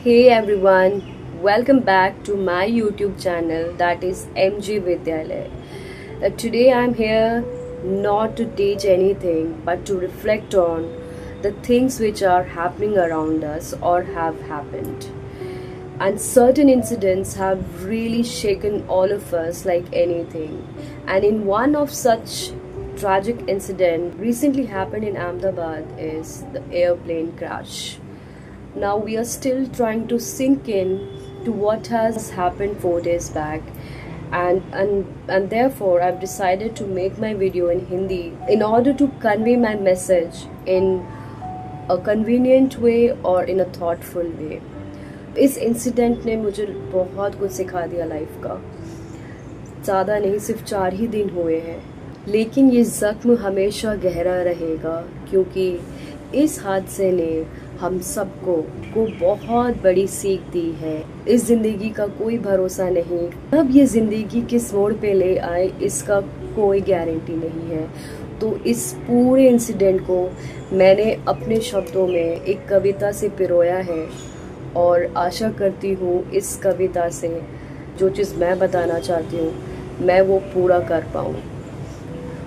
Hey everyone, welcome back to my YouTube channel that is MG Vidyalaya. Today I'm here not to teach anything but to reflect on the things which are happening around us or have happened. And certain incidents have really shaken all of us like anything. And in one of such tragic incident recently happened in Ahmedabad is the airplane crash. Now we are still trying to sink in to what has happened 4 days back, and therefore I've decided to make my video in Hindi in order to convey my message in a convenient way or in a thoughtful way. इस incident ने मुझे बहुत कुछ सिखा दिया life का. ज़्यादा नहीं, सिर्फ 4 ही दिन हुए हैं, लेकिन ये ज़ख्म हमेशा गहरा रहेगा क्योंकि इस हादसे ने हम सबको बहुत बड़ी सीख दी है. इस जिंदगी का कोई भरोसा नहीं, अब ये जिंदगी किस मोड़ पे ले आए इसका कोई गारंटी नहीं है. तो इस पूरे इंसिडेंट को मैंने अपने शब्दों में एक कविता से पिरोया है और आशा करती हूँ इस कविता से जो चीज़ मैं बताना चाहती हूँ मैं वो पूरा कर पाऊँ.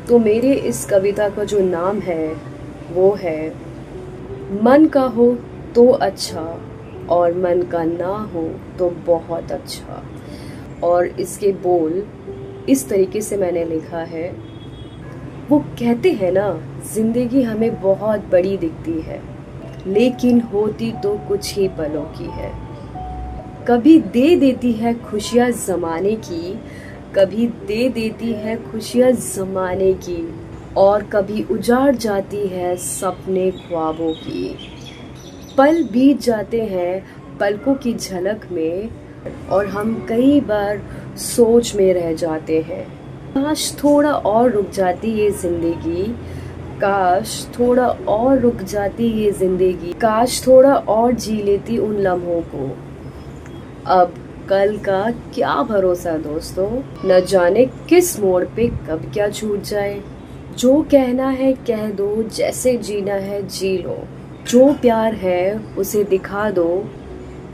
तो मेरे इस कविता का जो नाम है वो है मन का हो तो अच्छा और मन का ना हो तो बहुत अच्छा. और इसके बोल इस तरीके से मैंने लिखा है. वो कहते हैं ना, जिंदगी हमें बहुत बड़ी दिखती है लेकिन होती तो कुछ ही पलों की है. कभी दे देती है खुशियाँ ज़माने की, कभी दे देती है खुशियाँ ज़माने की, और कभी उजाड़ जाती है सपने ख्वाबों की. पल बीत जाते हैं पलकों की झलक में और हम कई बार सोच में रह जाते हैं. काश थोड़ा और रुक जाती ये जिंदगी, काश थोड़ा और रुक जाती ये जिंदगी, काश थोड़ा और जी लेती उन लम्हों को. अब कल का क्या भरोसा दोस्तों, न जाने किस मोड़ पे कब क्या छूट जाए. जो कहना है कह दो, जैसे जीना है जी लो, जो प्यार है उसे दिखा दो,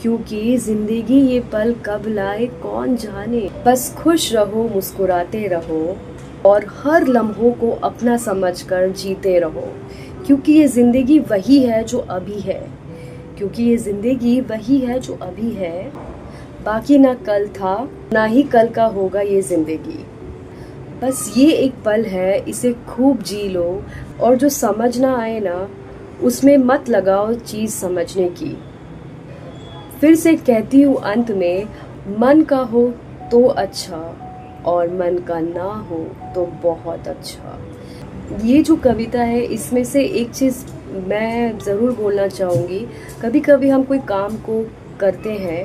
क्योंकि जिंदगी ये पल कब लाए कौन जाने. बस खुश रहो, मुस्कुराते रहो और हर लम्हों को अपना समझकर जीते रहो, क्योंकि ये जिंदगी वही है जो अभी है, क्योंकि ये जिंदगी वही है जो अभी है. बाकी ना कल था ना ही कल का होगा ये जिंदगी. बस ये एक पल है, इसे खूब जी लो और जो समझ ना आए ना उसमें मत लगाओ चीज़ समझने की. फिर से कहती हूँ अंत में, मन का हो तो अच्छा और मन का ना हो तो बहुत अच्छा. ये जो कविता है इसमें से एक चीज़ मैं ज़रूर बोलना चाहूँगी. कभी कभी हम कोई काम को करते हैं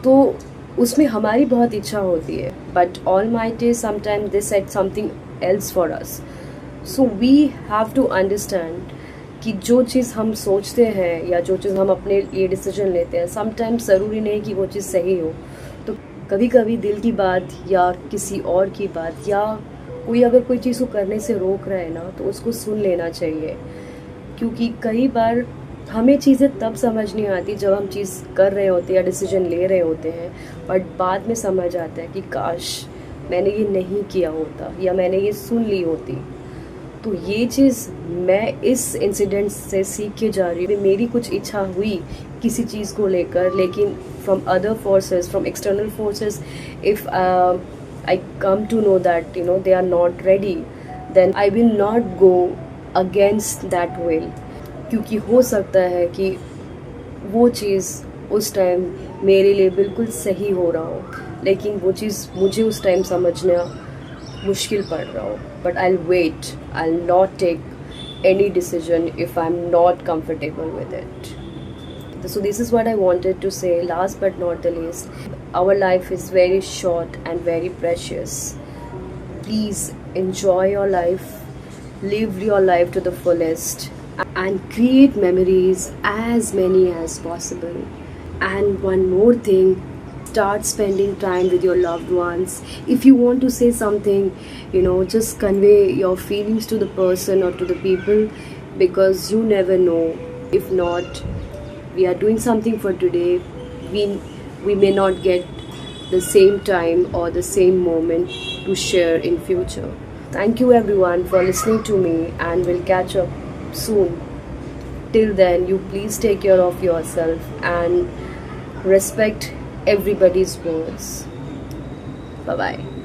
तो उसमें हमारी बहुत इच्छा होती है, but Almighty sometimes they said something else for us. So we have to understand कि जो चीज़ हम सोचते हैं या जो चीज़ हम अपने लिए डिसीजन लेते हैं, समटाइम्स ज़रूरी नहीं कि वो चीज़ सही हो. तो कभी कभी दिल की बात या किसी और की बात या कोई अगर कोई चीज़ को करने से रोक रहा है ना तो उसको सुन लेना चाहिए, क्योंकि कई बार हमें चीज़ें तब समझ नहीं आती जब हम चीज़ कर रहे होते हैं या डिसीजन ले रहे होते हैं, बट बाद में समझ आता है कि काश मैंने ये नहीं किया होता या मैंने ये सुन ली होती. तो ये चीज़ मैं इस इंसिडेंट से सीख के जा रही हूँ. मेरी कुछ इच्छा हुई किसी चीज़ को लेकर, लेकिन from other forces, from external forces, if I come to know that they are not ready, then I will not go against that will, क्योंकि हो सकता है कि वो चीज़ उस टाइम मेरे लिए बिल्कुल सही हो रहा हो, लेकिन वो चीज़ मुझे उस टाइम समझना मुश्किल पड़ रहा हो. But I wait, I not take any decision if I am not comfortable with it. So this is what I wanted to say. Last but not the least, our life is very short and very precious. Please enjoy your life, live your life to the fullest, and create memories as many as possible. And one more thing, start spending time with your loved ones. If you want to say something, just convey your feelings to the person or to the people, because you never know. If not, we are doing something for today, we we may not get the same time or the same moment to share in future. Thank you everyone for listening to me, and we'll catch up soon. Till then, you please take care of yourself and respect everybody's words. Bye bye.